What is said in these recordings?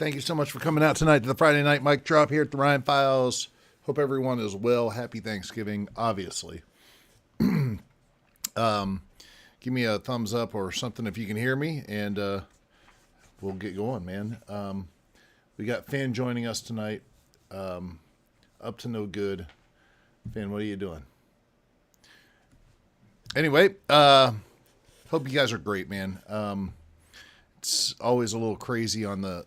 Thank you so much for coming out tonight to the Friday Night Mic Drop here at the Ryan Files. Hope everyone is well. Happy Thanksgiving, obviously. Give me a thumbs up or something if you can hear me, and we'll get going, man. We got Finn joining us tonight. Up to no good. Finn, what are you doing? Anyway, hope you guys are great, man. It's always a little crazy on the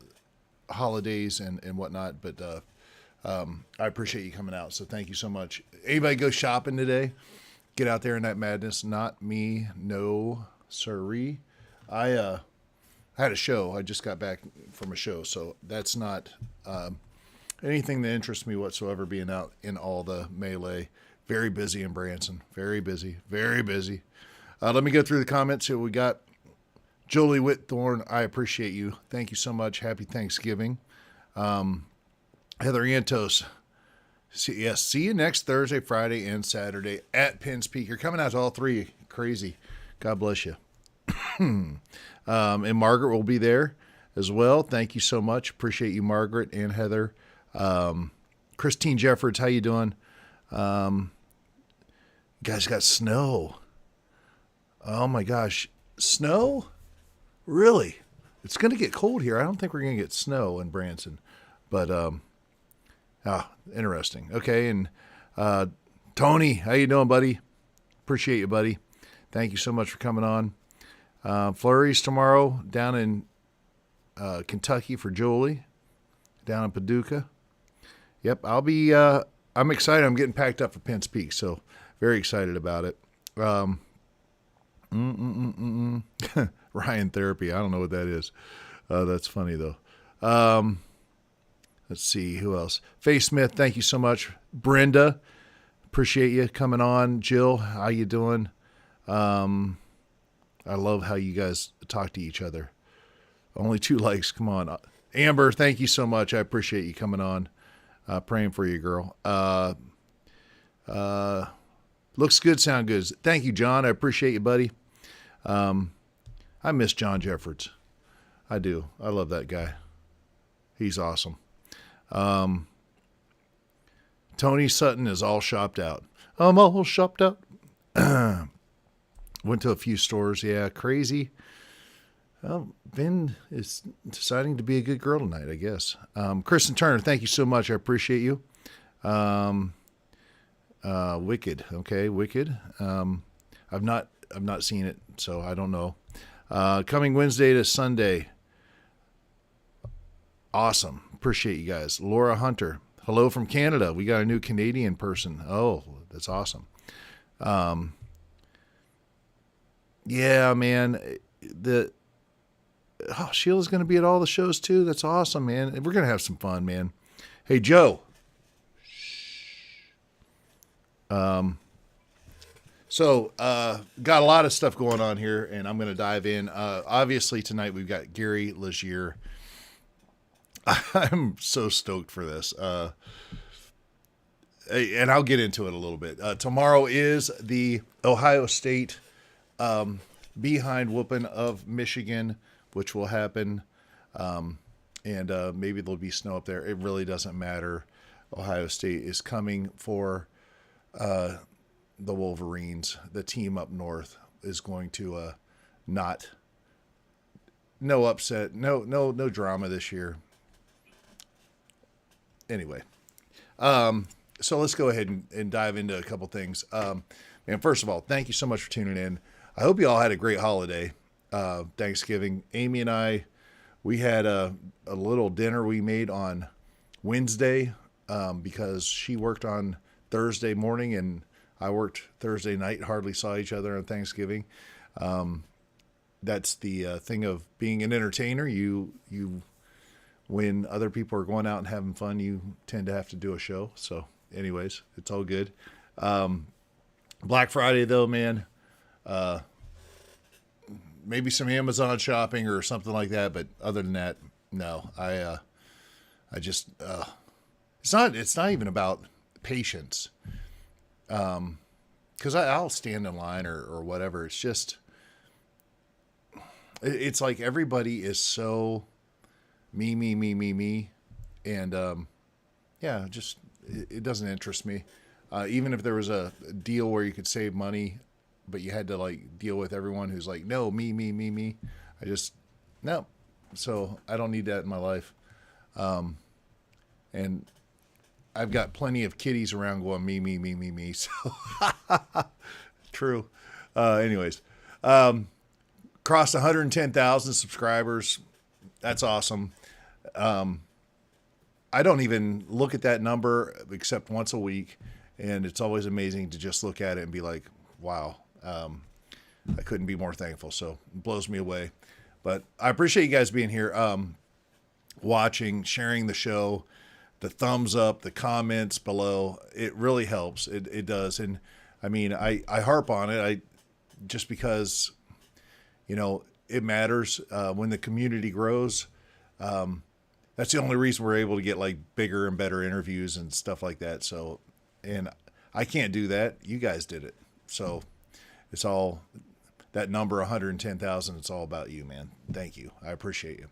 holidays and whatnot, but I appreciate you coming out, so thank you so much. Anybody go shopping today? Get out there in that madness. Not me, no siree. I had a show. I just got back from a show, so that's not anything that interests me whatsoever, being out in all the melee. Very busy in Branson. Very busy. Very busy. Let me go through the comments here. We got Jolie Whitthorne. I appreciate you. Thank you so much. Happy Thanksgiving. Heather Antos. Yes, see you next Thursday, Friday, and Saturday at Penn's Peak. You're coming out to all three. Crazy. God bless you. And Margaret will be there as well. Thank you so much. Appreciate you, Margaret and Heather. Christine Jeffords, how you doing? You guys got snow. Oh my gosh. Snow? Really? It's going to get cold here. I don't think we're going to get snow in Branson. But, interesting. Okay, and Tony, how you doing, buddy? Appreciate you, buddy. Thank you so much for coming on. Flurries tomorrow down in Kentucky for Jolie, down in Paducah. Yep, I'll be, I'm excited. I'm getting packed up for Penn's Peak, so very excited about it. Ryan Therapy, I don't know what that is. That's funny, though. Let's see, who else? Faye Smith, thank you so much. Brenda, appreciate you coming on. Jill, how you doing? I love how you guys talk to each other. Only 2 likes, come on. Amber, thank you so much. I appreciate you coming on. Praying for you, girl. Looks good, sound good. Thank you, John. I appreciate you, buddy. I miss John Jeffords. I do. I love that guy. He's awesome. Tony Sutton is all shopped out. I'm all shopped out. Went to a few stores. Yeah, crazy. Well, Vin is deciding to be a good girl tonight, I guess. Kristen Turner, thank you so much. I appreciate you. Wicked. Okay, Wicked. I've not seen it, so I don't know. Coming Wednesday to Sunday. Awesome. Appreciate you guys. Laura Hunter. Hello from Canada. We got a new Canadian person. Oh, that's awesome. Yeah, man. Sheila's going to be at all the shows too. That's awesome, man. We're going to have some fun, man. Hey, Joe. So, got a lot of stuff going on here, and I'm going to dive in. Obviously, tonight we've got Gary Legier. I'm so stoked for this. And I'll get into it a little bit. Tomorrow is the Ohio State behind whooping of Michigan, which will happen. And maybe there'll be snow up there. It really doesn't matter. Ohio State is coming for the Wolverines. The team up north is going to no upset, no drama this year. Anyway, so let's go ahead and dive into a couple things. And first of all, thank you so much for tuning in. I hope you all had a great holiday, Thanksgiving. Amy and I, we had a little dinner we made on Wednesday because she worked on Thursday morning and I worked Thursday night. Hardly saw each other on Thanksgiving. That's the thing of being an entertainer. You when other people are going out and having fun, you tend to have to do a show. So anyways, it's all good. Black Friday though, man, maybe some Amazon shopping or something like that. But other than that, no, I just, it's not even about patience. Cause I'll stand in line or whatever. It's just, it's like everybody is so me. And, yeah, just, it doesn't interest me. Even if there was a deal where you could save money, but you had to like deal with everyone who's like, no, me. I just, no. So I don't need that in my life. And I've got plenty of kitties around going me. So true. Anyways, crossed 110,000 subscribers. That's awesome. I don't even look at that number except once a week. And it's always amazing to just look at it and be like, wow, I couldn't be more thankful. So it blows me away. But I appreciate you guys being here, watching, sharing the show, the thumbs up, the comments below. It really helps. It does. And I mean, I harp on it. Just because, it matters when the community grows. That's the only reason we're able to get like bigger and better interviews and stuff like that. So, and I can't do that. You guys did it. So it's all that number 110,000. It's all about you, man. Thank you. I appreciate you.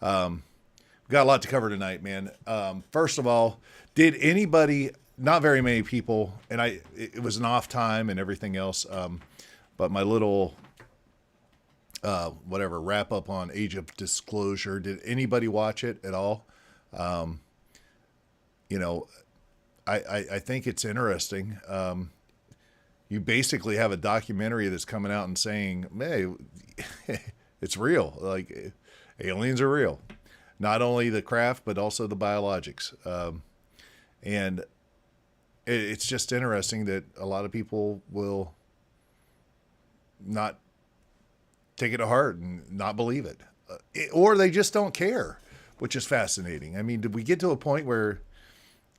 We've got a lot to cover tonight, man. First of all, did anybody, not very many people, and it was an off time and everything else. But my little, wrap up on Age of Disclosure, did anybody watch it at all? I think it's interesting. You basically have a documentary that's coming out and saying, hey, it's real. Like aliens are real, not only the craft, but also the biologics. And it's just interesting that a lot of people will not take it to heart and not believe it, or they just don't care, which is fascinating. I mean, did we get to a point where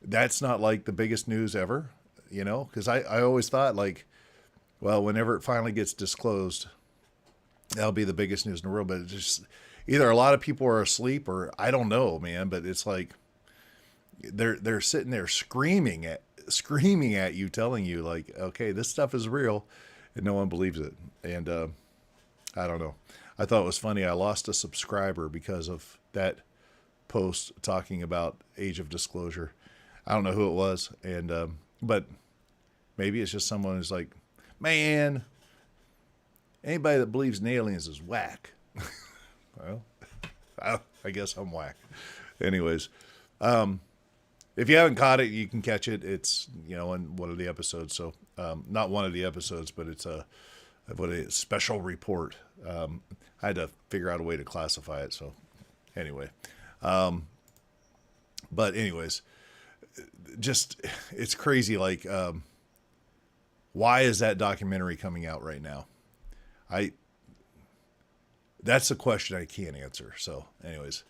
that's not like the biggest news ever? Because I always thought like, well, whenever it finally gets disclosed, that'll be the biggest news in the world. But it's just either a lot of people are asleep or I don't know, man. But it's like they're sitting there screaming at you, telling you like, okay, this stuff is real, and no one believes it. And I don't know. I thought it was funny. I lost a subscriber because of that post talking about Age of Disclosure. I don't know who it was, and but maybe it's just someone who's like, man, anybody that believes in aliens is whack. Well, I guess I'm whack. Anyways, if you haven't caught it, you can catch it. It's in one of the episodes. So not one of the episodes, but it's a special report. I had to figure out a way to classify it. So anyway, but anyways, just it's crazy. Like, why is that documentary coming out right now? That's a question I can't answer. So anyways,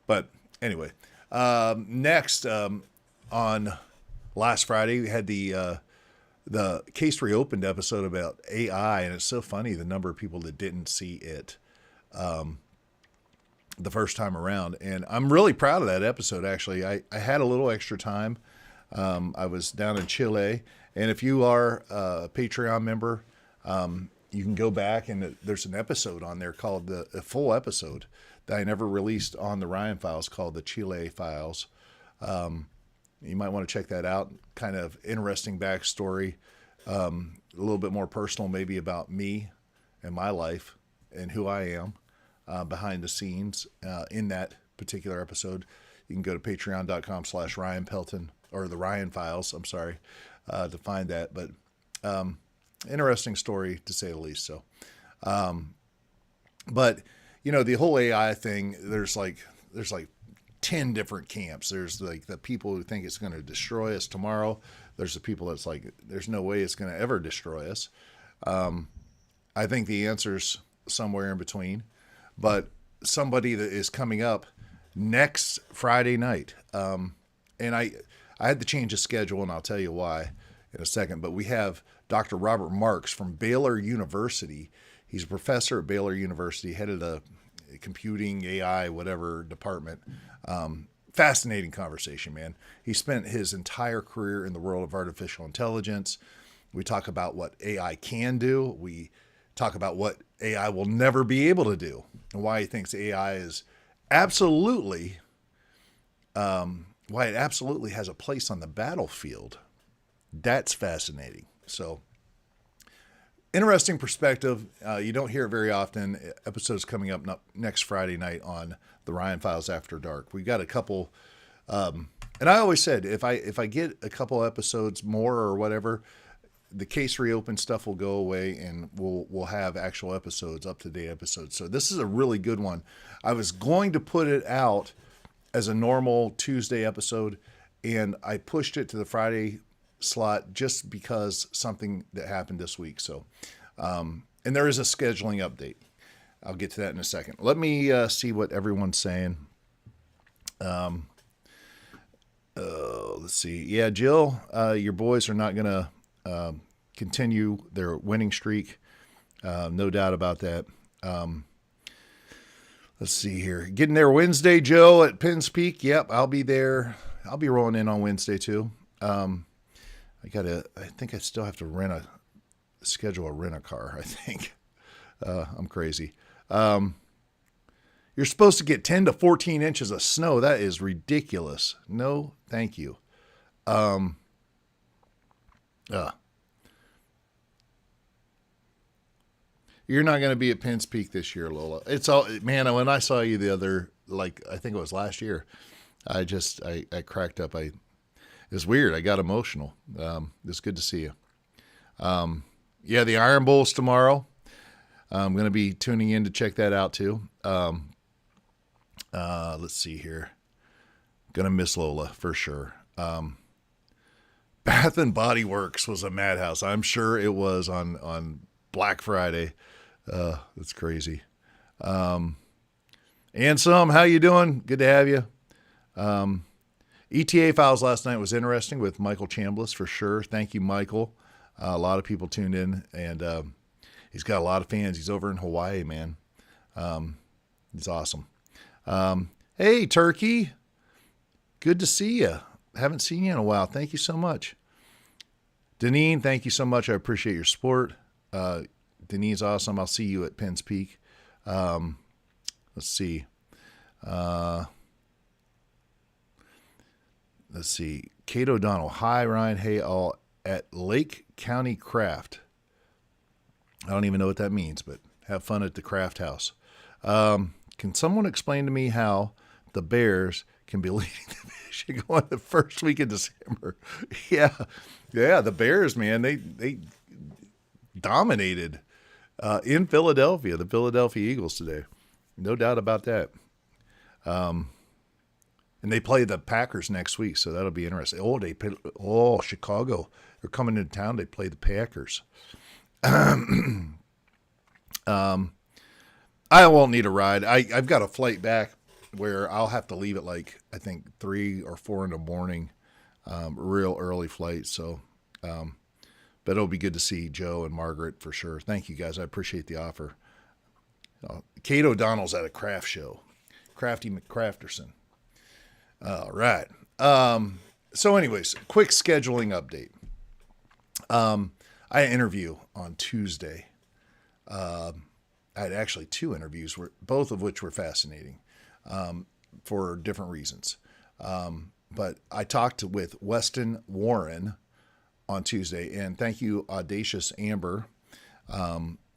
but anyway, next, on last Friday, we had the Case Reopened episode about AI, and it's so funny the number of people that didn't see it the first time around. And I'm really proud of that episode, actually. I had a little extra time. I was down in Chile, and if you are a Patreon member, you can go back, and there's an episode on there called a full episode that I never released on the Ryan Files called the Chile Files. You might want to check that out. Kind of interesting backstory, a little bit more personal maybe about me and my life and who I am behind the scenes in that particular episode. You can go to patreon.com/Ryan Pelton, or the Ryan Files, I'm sorry, to find that. But interesting story to say the least. So, but the whole AI thing, there's like 10 different camps. There's like the people who think it's going to destroy us tomorrow. There's the people that's like, there's no way it's going to ever destroy us. I think the answer's somewhere in between, but somebody that is coming up next Friday night. And I had to change the schedule, and I'll tell you why in a second, but we have Dr. Robert Marks from Baylor University. He's a professor at Baylor University, head of the computing, AI, whatever department. Fascinating conversation, man. He spent his entire career in the world of artificial intelligence. We talk about what AI can do. We talk about what AI will never be able to do and why he thinks AI is absolutely, why it absolutely has a place on the battlefield. That's fascinating. So, interesting perspective. You don't hear it very often. Episodes coming up next Friday night on the Ryan Files After Dark. We got a couple, and I always said if I get a couple episodes more or whatever, the case reopened stuff will go away, and we'll have actual episodes, up to date episodes. So this is a really good one. I was going to put it out as a normal Tuesday episode, and I pushed it to the Friday slot just because something that happened this week. So, and there is a scheduling update. I'll get to that in a second. Let me see what everyone's saying. Let's see. Yeah, Jill, your boys are not going to continue their winning streak. No doubt about that. Let's see here. Getting there Wednesday, Joe, at Penns Peak. Yep, I'll be there. I'll be rolling in on Wednesday too. I think I still have to schedule a rent-a-car, I think. I'm crazy. You're supposed to get 10 to 14 inches of snow. That is ridiculous. No, thank you. You're not going to be at Penns Peak this year, Lola. It's all, man, when I saw you the other, I think it was last year, I cracked up. It was weird. I got emotional. It's good to see you. Yeah, the Iron Bowl's tomorrow. I'm going to be tuning in to check that out too. Let's see here. Going to miss Lola for sure. Bath and Body Works was a madhouse. I'm sure it was on Black Friday. That's crazy. Anselm, how you doing? Good to have you. ETA Files last night was interesting with Michael Chambliss for sure. Thank you, Michael. A lot of people tuned in, and he's got a lot of fans. He's over in Hawaii, man. He's awesome. Hey, Turkey. Good to see you. Haven't seen you in a while. Thank you so much. Deneen, thank you so much. I appreciate your support. Deneen's awesome. I'll see you at Penns Peak. Let's see. Kate O'Donnell. Hi, Ryan. Hey, all at Lake County Craft. I don't even know what that means, but have fun at the craft house. Can someone explain to me how the Bears can be leading the division going the first week of December? Yeah, the Bears, man, they dominated in Philadelphia, the Philadelphia Eagles today. No doubt about that. And they play the Packers next week, so that'll be interesting. Chicago. They're coming into town. They play the Packers. I won't need a ride. I've got a flight back where I'll have to leave at I think 3 or 4 in the morning, real early flight. So, but it'll be good to see Joe and Margaret for sure. Thank you guys. I appreciate the offer. Kate O'Donnell's at a craft show. Crafty McCrafterson. All right. So anyways, quick scheduling update. I had an interview on Tuesday. I had actually 2 interviews, both of which were fascinating for different reasons. But I talked with Weston Warren on Tuesday, and thank you, Audacious Amber,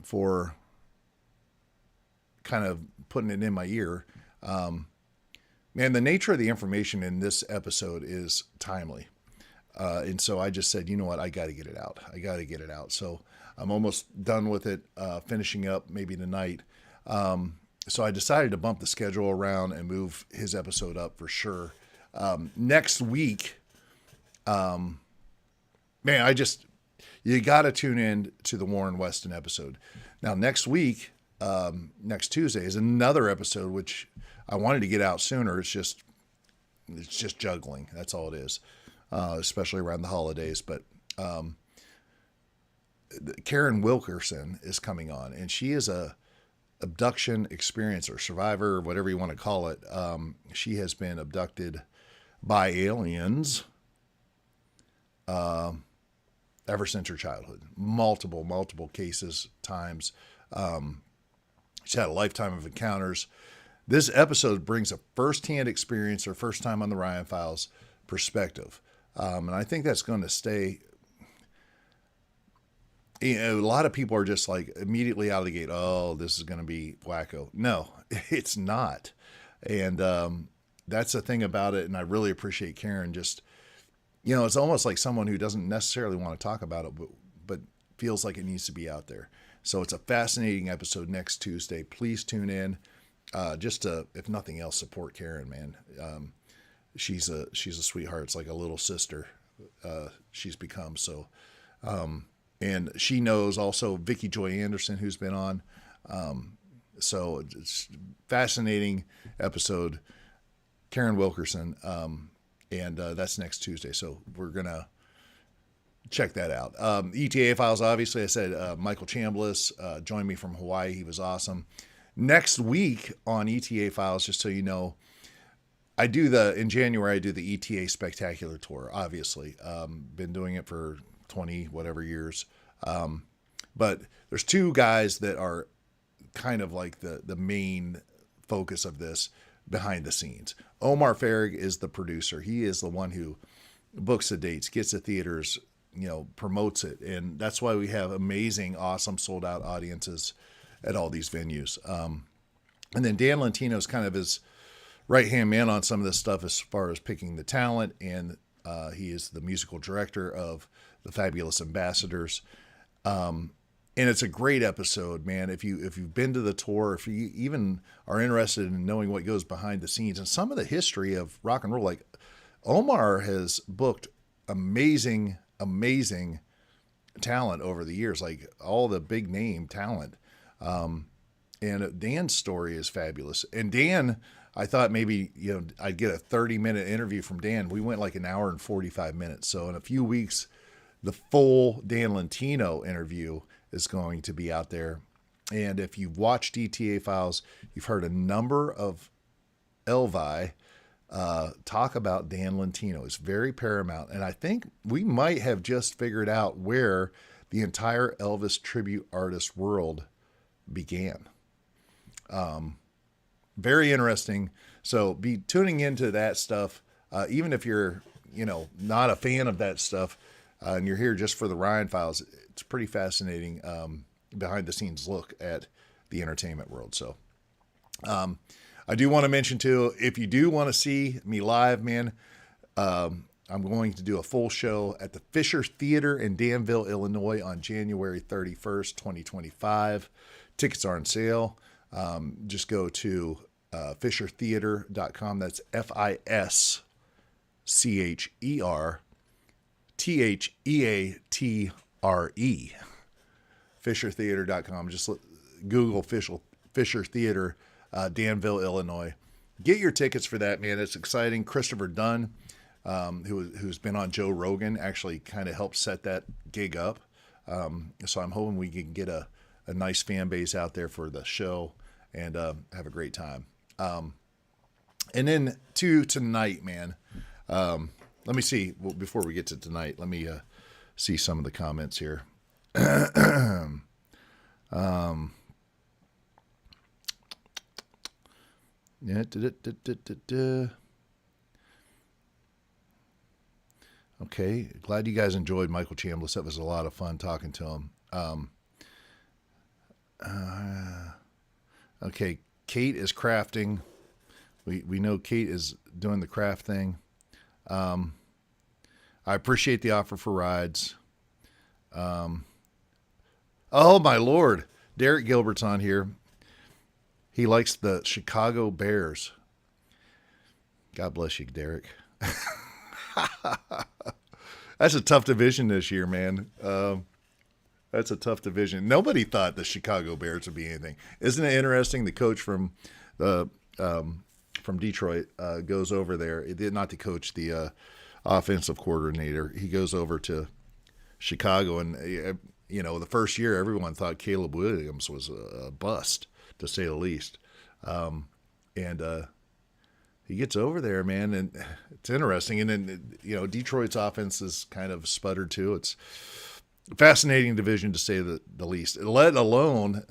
for kind of putting it in my ear. Man, the nature of the information in this episode is timely. And so I just said, you know what, I got to get it out. So I'm almost done with it, finishing up maybe tonight. So I decided to bump the schedule around and move his episode up for sure. Next week, man, you got to tune in to the Warren Weston episode. Now, next week, next Tuesday is another episode, which I wanted to get out sooner. It's just juggling. That's all it is. Especially around the holidays. But Karen Wilkerson is coming on, and she is a abduction experiencer, survivor, whatever you want to call it. She has been abducted by aliens ever since her childhood. Multiple cases, times. She's had a lifetime of encounters. This episode brings a firsthand experience or first time on the Ryan Files perspective. And I think that's going to stay. You know, a lot of people are just like immediately out of the gate. Oh, this is going to be wacko. No, it's not. And that's the thing about it. And I really appreciate Karen. Just, you know, it's almost like someone who doesn't necessarily want to talk about it, but feels like it needs to be out there. So it's a fascinating episode next Tuesday. Please tune in. Just to, if nothing else, support Karen, man. She's a sweetheart. It's like a little sister. She's become. So, and she knows also Vicki Joy Anderson, who's been on. So it's fascinating episode. Karen Wilkerson. And that's next Tuesday. So we're going to check that out. ETA Files, obviously, I said Michael Chambliss joined me from Hawaii. He was awesome. Next week on ETA Files, just so you know, in January, I do the ETA Spectacular Tour, obviously. Been doing it for 20 whatever years. But there's two guys that are kind of like the main focus of this behind the scenes. Omar Farrig is the producer. He is the one who books the dates, gets the theaters, you know, promotes it. And that's why we have amazing, awesome, sold out audiences at all these venues. And then Dan Lentino is kind of his right-hand man on some of this stuff as far as picking the talent. And he is the musical director of the Fabulous Ambassadors. And it's a great episode, man. If you've been to the tour, if you even are interested in knowing what goes behind the scenes and some of the history of rock and roll, like Omar has booked amazing talent over the years, like all the big name talent. And Dan's story is fabulous. And Dan, I thought maybe, you know, I'd get a 30-minute interview from Dan. We went like an hour and 45 minutes. So in a few weeks, the full Dan Lentino interview is going to be out there. And if you've watched ETA Files, you've heard a number of Elvi talk about Dan Lentino. It's very paramount. And I think we might have just figured out where the entire Elvis tribute artist world began. Very interesting. So be tuning into that stuff. Even if you're, you know, not a fan of that stuff, and you're here just for the Ryan Files, it's pretty fascinating behind the scenes look at the entertainment world. So I do want to mention too, if you do want to see me live, man, I'm going to do a full show at the Fisher Theater in Danville, Illinois on January 31st, 2025. Tickets are on sale. Just go to fishertheater.com. That's FisherTheatre. Fishertheater.com. Just Google Fisher Theater, Danville, Illinois. Get your tickets for that, man. It's exciting. Christopher Dunn, who's been on Joe Rogan, actually kind of helped set that gig up. So I'm hoping we can get a nice fan base out there for the show and have a great time. And then to tonight, man. Let me see. Well, before we get to tonight, let me see some of the comments here. Okay, glad you guys enjoyed Michael Chambliss. That was a lot of fun talking to him. Okay, Kate is crafting. We know Kate is doing the craft thing. I appreciate the offer for rides. Oh my Lord, Derek Gilbert's on here. He likes the Chicago Bears. God bless you, Derek. That's a tough division this year, man. That's a tough division. Nobody thought the Chicago Bears would be anything. Isn't it interesting? The coach from Detroit goes over there. Not the coach, the offensive coordinator. He goes over to Chicago, and the first year everyone thought Caleb Williams was a bust, to say the least. He gets over there, man, and it's interesting. And then, Detroit's offense is kind of sputtered too. It's a fascinating division, to say the least, let alone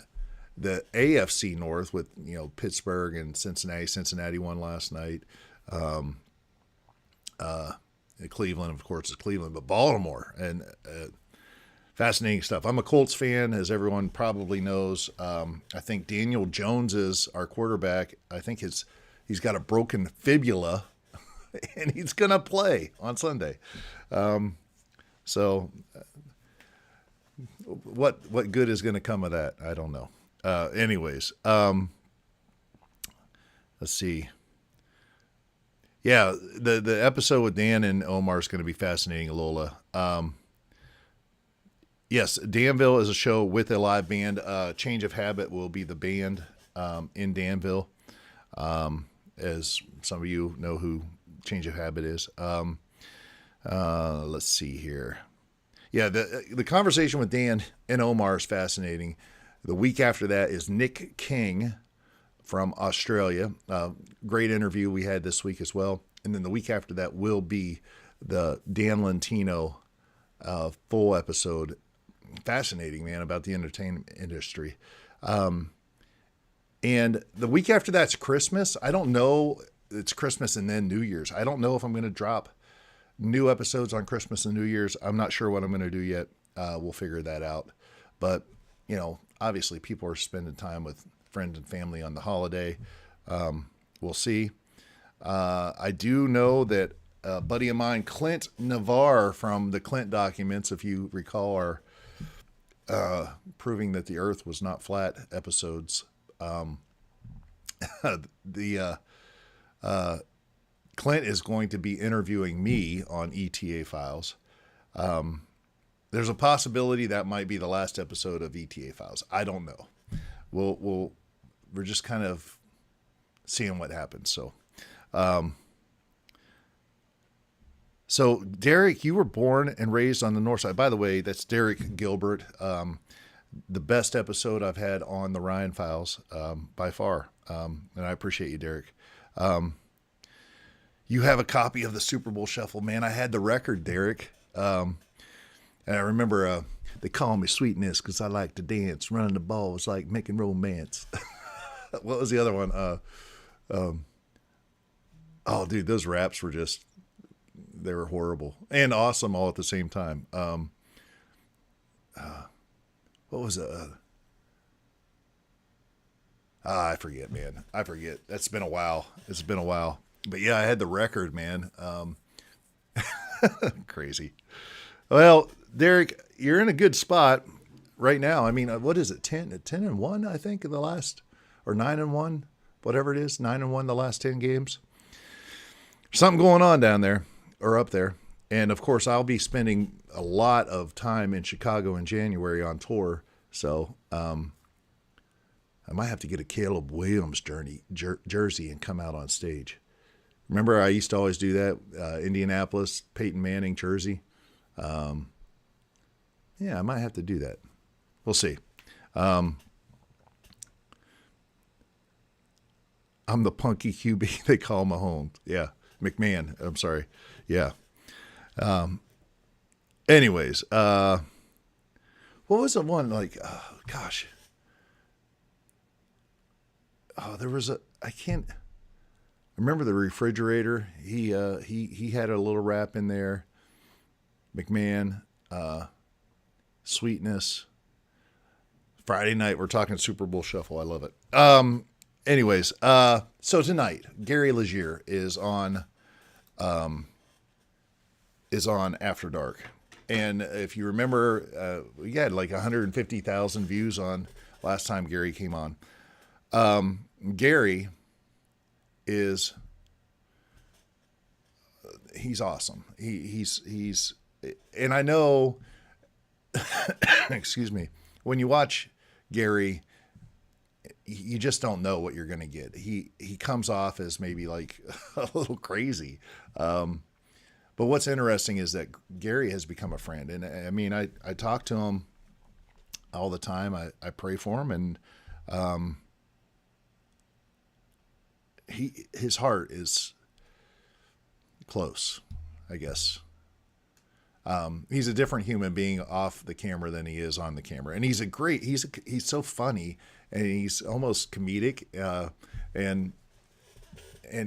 the AFC North with, Pittsburgh and Cincinnati. Cincinnati won last night. Cleveland, of course, is Cleveland, but Baltimore, and fascinating stuff. I'm a Colts fan, as everyone probably knows. I think Daniel Jones is our quarterback. I think he's got a broken fibula, and he's going to play on Sunday. So what good is going to come of that? I don't know. Anyways, let's see. Yeah, the episode with Dan and Omar is going to be fascinating, Lola. Yes, Danville is a show with a live band. Change of Habit will be the band in Danville, as some of you know who Change of Habit is. Let's see here. Yeah, the conversation with Dan and Omar is fascinating. The week after that is Nick King from Australia. Great interview we had this week as well. And then the week after that will be the Dan Lentino full episode. Fascinating, man, about the entertainment industry. And the week after that's Christmas. I don't know. It's Christmas and then New Year's. I don't know if I'm going to drop new episodes on Christmas and New Year's. I'm not sure what I'm going to do yet. We'll figure that out. But, obviously people are spending time with friends and family on the holiday. We'll see. I do know that a buddy of mine, Clint Navarre from the Clint documents, if you recall our proving that the earth was not flat episodes, Clint is going to be interviewing me on ETA Files. There's a possibility that might be the last episode of ETA Files. I don't know. We're just kind of seeing what happens. So Derek, you were born and raised on the north side. By the way, that's Derek Gilbert. The best episode I've had on the Ryan Files, by far. And I appreciate you, Derek. You have a copy of the Super Bowl Shuffle, man. I had the record, Derek. And I remember they call me Sweetness because I like to dance. Running the ball was like making romance. What was the other one? Oh, dude, those raps were they were horrible and awesome all at the same time. What was it? I forget, man. I forget. That's been a while. It's been a while. But yeah, I had the record, man. Crazy. Well, Derek, you're in a good spot right now. I mean, what is it? 10-1, I think, in the last, or 9-1, whatever it is, 9-1 the last 10 games. Something going on down there or up there. And of course, I'll be spending a lot of time in Chicago in January on tour. So, I might have to get a Caleb Williams jersey and come out on stage. Remember, I used to always do that. Indianapolis, Peyton Manning jersey. Yeah, I might have to do that. We'll see. I'm the punky QB they call Mahomes. Yeah. McMahon. I'm sorry. Yeah. Anyways, what was the one like, gosh. Oh, there was I can't remember the refrigerator. He had a little rap in there. McMahon, Sweetness. Friday night, we're talking Super Bowl Shuffle. I love it. Anyways, so tonight, Gary Legier is on After Dark. And if you remember, we had like 150,000 views on last time Gary came on. Gary he's awesome. He's, and I know, excuse me, when you watch Gary, you just don't know what you're going to get. He comes off as maybe like a little crazy. But what's interesting is that Gary has become a friend. And I mean, I talk to him all the time. I pray for him, and his heart is close, I guess. He's a different human being off the camera than he is on the camera. And he's so funny and he's almost comedic, and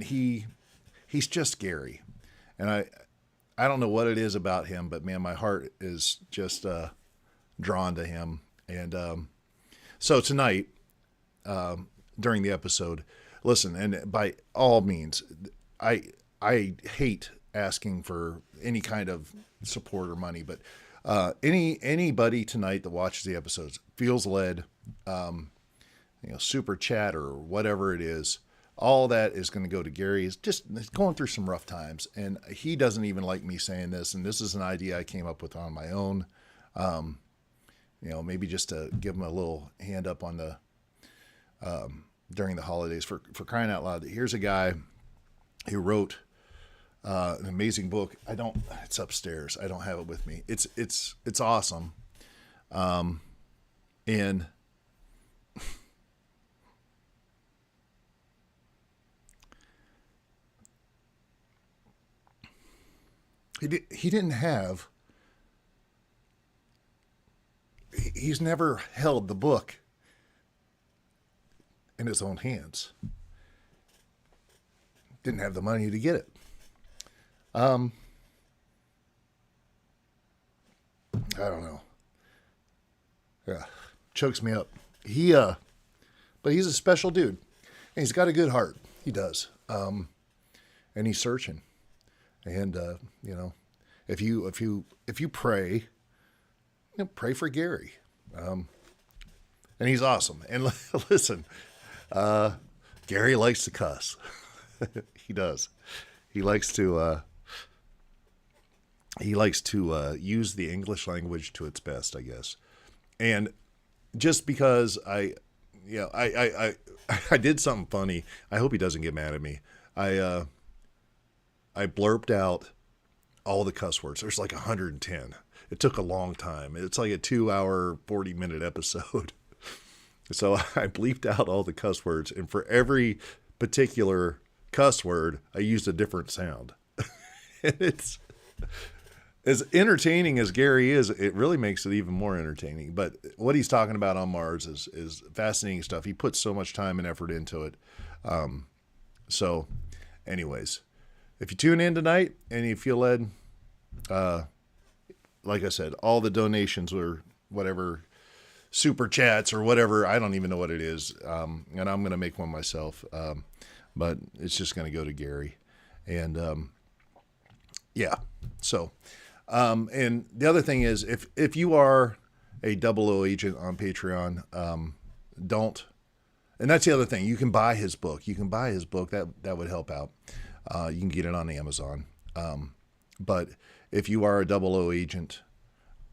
he's just Gary, and I don't know what it is about him, but man, my heart is just drawn to him. And so tonight, during the episode, listen, and by all means, I hate asking for any kind of support or money, but anybody tonight that watches the episodes feels led, super chat or whatever it is, all that is going to go to Gary. He's just going through some rough times, and he doesn't even like me saying this. And this is an idea I came up with on my own. Maybe just to give him a little hand up on the during the holidays for crying out loud. Here's a guy who wrote an amazing book. It's upstairs. I don't have it with me. It's awesome. And he didn't have, he's never held the book in his own hands. Didn't have the money to get it. I don't know. Yeah, chokes me up. But he's a special dude, and he's got a good heart. He does. And he's searching. And if you pray, pray for Gary. And he's awesome. And listen, Gary likes to cuss. He does. He likes to use the English language to its best, I guess. And just because I did something funny, I hope he doesn't get mad at me. I blurped out all the cuss words. There's like 110. It took a long time. It's like a 2-hour, 40-minute episode. So I bleeped out all the cuss words, and for every particular cuss word, I used a different sound. It's as entertaining as Gary is, it really makes it even more entertaining. But what he's talking about on Mars is fascinating stuff. He puts so much time and effort into it. So anyways, if you tune in tonight and you feel led, like I said, all the donations or whatever, super chats or whatever, I don't even know what it is. And I'm going to make one myself. But it's just going to go to Gary. And, yeah. So, and the other thing is if you are a 00 agent on Patreon, and that's the other thing. You can buy his book. That would help out. You can get it on Amazon. But if you are a 00 agent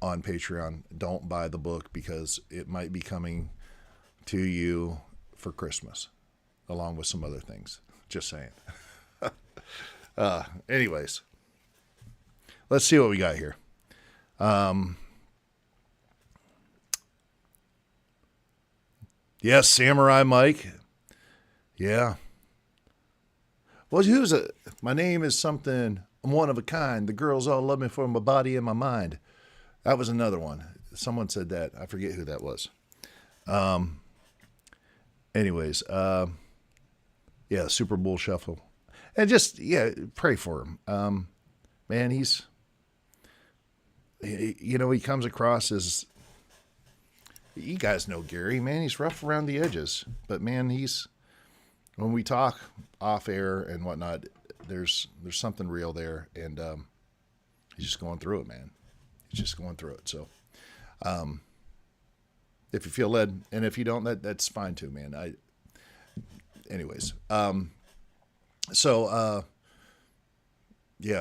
on Patreon, don't buy the book because it might be coming to you for Christmas, along with some other things. Just saying. Anyways, let's see what we got here. Yes, Samurai Mike. Yeah. Well, my name is something. I'm one of a kind. The girls all love me for my body and my mind. That was another one. Someone said that. I forget who that was. Anyways, yeah, Super Bowl Shuffle. And just, pray for him. Man, he comes across as, you guys know Gary, man, he's rough around the edges. But man, when we talk off air and whatnot, there's something real there. And he's just going through it, man. He's just going through it. So, if you feel led, and if you don't, that's fine too, man. Anyways, yeah,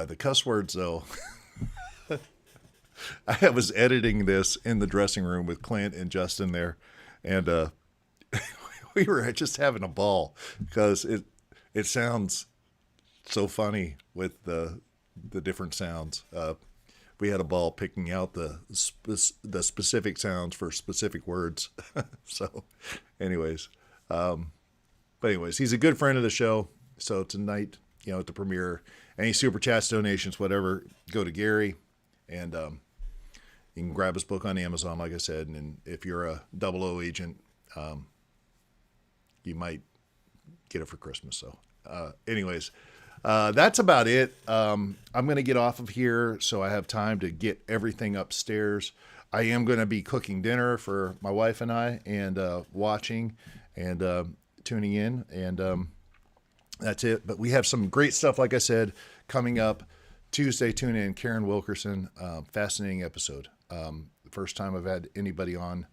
the cuss words though. I was editing this in the dressing room with Clint and Justin there, and we were just having a ball because it sounds so funny with the different sounds. We had a ball picking out the specific sounds for specific words. So, anyways, he's a good friend of the show. So tonight, at the premiere, any super chats, donations, whatever, go to Gary, and you can grab his book on Amazon, like I said. And if you're a 00 agent, you might get it for Christmas. So anyways, that's about it. I'm going to get off of here so I have time to get everything upstairs. I am going to be cooking dinner for my wife and I, and watching and tuning in, and that's it. But we have some great stuff, like I said, coming up Tuesday. Tune in. Karen Wilkerson, fascinating episode. The first time I've had anybody on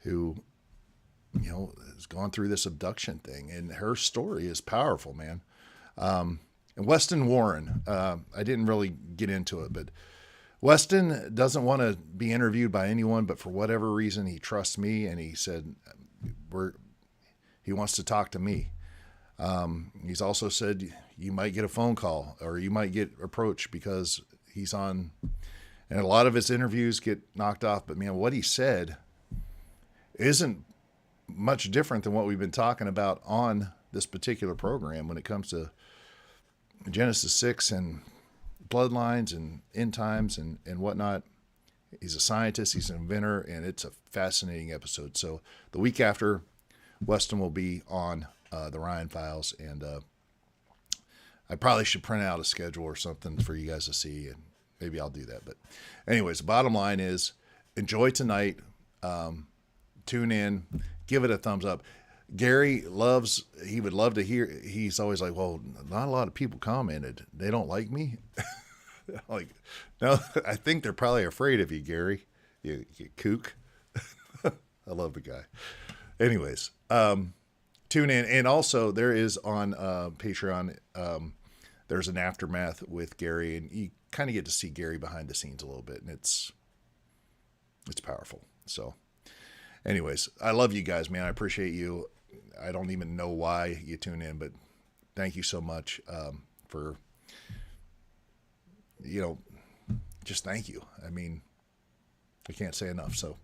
who, has gone through this abduction thing, and her story is powerful, man. And Weston Warren, I didn't really get into it, but Weston doesn't want to be interviewed by anyone, but for whatever reason, he trusts me, and he said he wants to talk to me. He's also said you might get a phone call or you might get approached because he's on, and a lot of his interviews get knocked off. But man, what he said isn't much different than what we've been talking about on this particular program when it comes to Genesis 6 and bloodlines and end times and whatnot. He's a scientist, he's an inventor, and it's a fascinating episode. So the week after, Weston will be on the Ryan Files, and I probably should print out a schedule or something for you guys to see, and maybe I'll do that. But anyways, the bottom line is enjoy tonight. Tune in, give it a thumbs up. Gary he would love to hear. He's always like, well, not a lot of people commented. They don't like me. Like, no, I think they're probably afraid of you, Gary. You kook. I love the guy. Anyways, tune in. And also there is on Patreon, there's an aftermath with Gary, and you kind of get to see Gary behind the scenes a little bit, and it's powerful. So anyways, I love you guys, man. I appreciate you. I don't even know why you tune in, but thank you so much for, just thank you. I mean, I can't say enough. So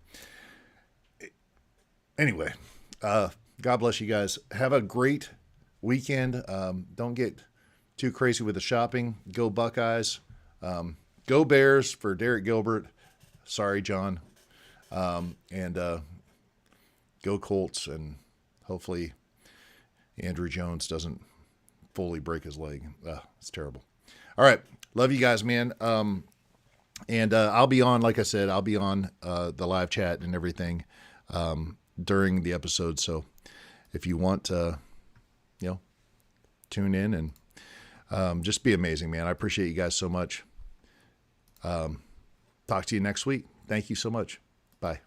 anyway, God bless you guys. Have a great weekend. Don't get too crazy with the shopping. Go Buckeyes. Go Bears for Derek Gilbert. Sorry, John. And go Colts, and hopefully Andrew Jones doesn't fully break his leg. It's terrible. All right. Love you guys, man. And I'll be on, like I said, I'll be on the live chat and everything during the episode. So if you want to, tune in and just be amazing, man. I appreciate you guys so much. Talk to you next week. Thank you so much. Bye.